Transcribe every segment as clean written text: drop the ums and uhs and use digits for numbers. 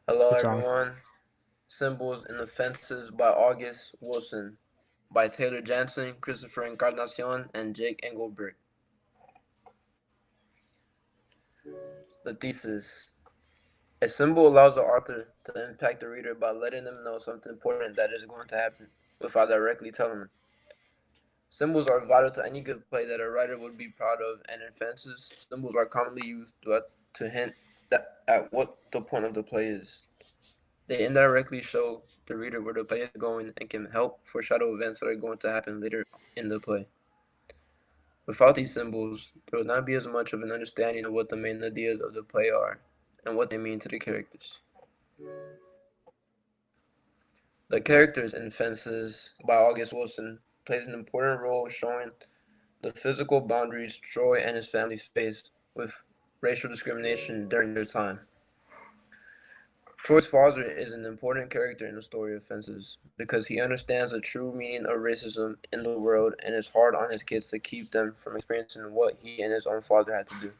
Hello, It's on. everyone. Symbols and Offenses by August Wilson, by Taylor Jansen, Christopher Encarnacion, and Jake Engelbert. The thesis. A symbol allows the author to impact the reader by letting them know something important that is going to happen without directly telling them. Symbols are vital to any good play that a writer would be proud of, and in fences, symbols are commonly used to hint at what the point of the play is. They indirectly show the reader where the play is going and can help foreshadow events that are going to happen later in the play. Without these symbols, there will not be as much of an understanding of what the main ideas of the play are and what they mean to the characters. The characters in Fences by August Wilson plays an important role showing the physical boundaries Troy and his family faced with racial discrimination during their time. Troy's father is an important character in the story of Fences because he understands the true meaning of racism in the world and is hard on his kids to keep them from experiencing what he and his own father had to do.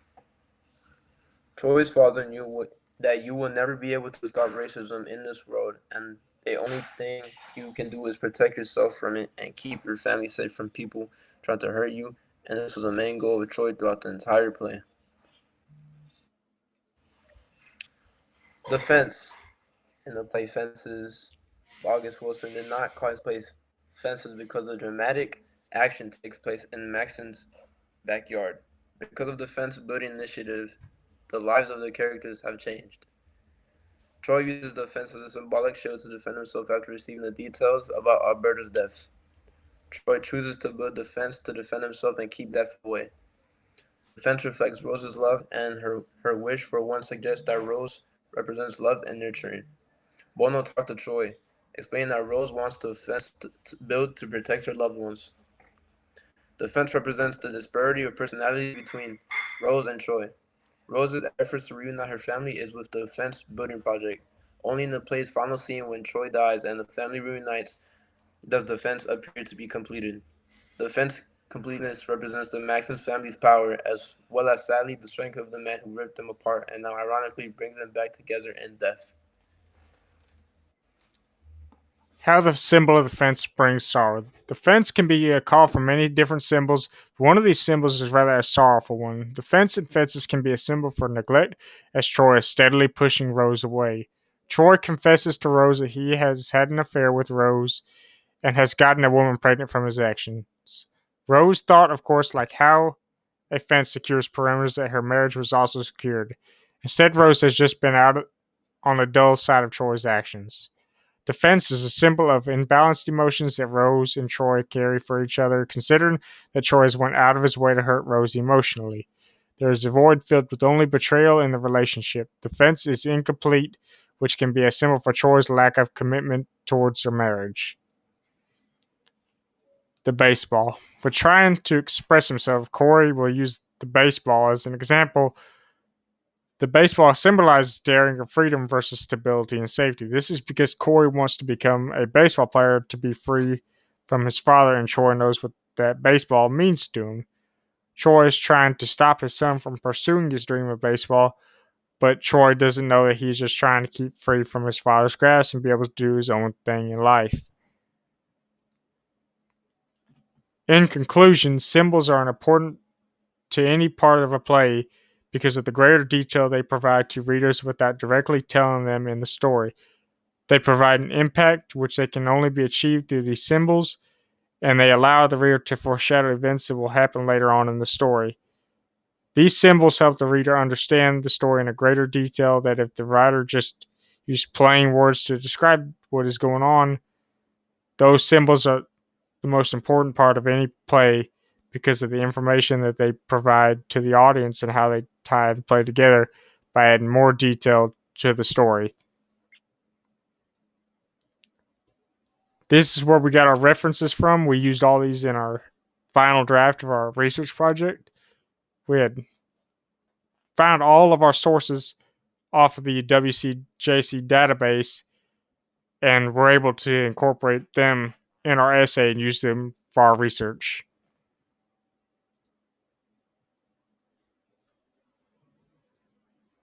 Troy's father knew that you will never be able to stop racism in this world, and the only thing you can do is protect yourself from it and keep your family safe from people trying to hurt you. And this was the main goal of Troy throughout the entire play. The fence in the play Fences by August Wilson did not call his play Fences because the dramatic action takes place in Maxon's backyard. Because of the fence building initiative, the lives of the characters have changed. Troy uses the fence as a symbolic shield to defend himself after receiving the details about Alberta's death. Troy chooses to build the fence to defend himself and keep death away. The fence reflects Rose's love, and her wish for one suggests that Rose represents love and nurturing. Bono talked to Troy, explaining that Rose wants the fence to build to protect her loved ones. The fence represents the disparity of personality between Rose and Troy. Rose's efforts to reunite her family is with the fence building project. Only in the play's final scene when Troy dies and the family reunites does the fence appear to be completed. The fence completeness represents the Maxim family's power as well as sadly the strength of the man who ripped them apart and now ironically brings them back together in death. How the symbol of the fence brings sorrow. The fence can be a call for many different symbols, but one of these symbols is rather a sorrowful one. The fence and fences can be a symbol for neglect, as Troy is steadily pushing Rose away. Troy confesses to Rose that he has had an affair with Rose and has gotten a woman pregnant from his actions. Rose thought, of course, like how a fence secures perimeters, that her marriage was also secured. Instead, Rose has just been out on the dull side of Troy's actions. The fence is a symbol of imbalanced emotions that Rose and Troy carry for each other, considering that Troy has went out of his way to hurt Rose emotionally. There is a void filled with only betrayal in the relationship. The fence is incomplete, which can be a symbol for Troy's lack of commitment towards her marriage. The baseball. When trying to express himself, Corey will use the baseball as an example. The baseball symbolizes daring or freedom versus stability and safety. This is because Corey wants to become a baseball player to be free from his father, and Troy knows what that baseball means to him. Troy is trying to stop his son from pursuing his dream of baseball, but Troy doesn't know that he's just trying to keep free from his father's grasp and be able to do his own thing in life. In conclusion, symbols are important to any part of a play because of the greater detail they provide to readers without directly telling them in the story. They provide an impact which they can only be achieved through these symbols, and they allow the reader to foreshadow events that will happen later on in the story. These symbols help the reader understand the story in a greater detail that if the writer just used plain words to describe what is going on, those symbols are the most important part of any play because of the information that they provide to the audience and how they tie the play together by adding more detail to the story. This is where we got our references from. We used all these in our final draft of our research project. We had found all of our sources off of the WCJC database and were able to incorporate them in our essay and use them for our research.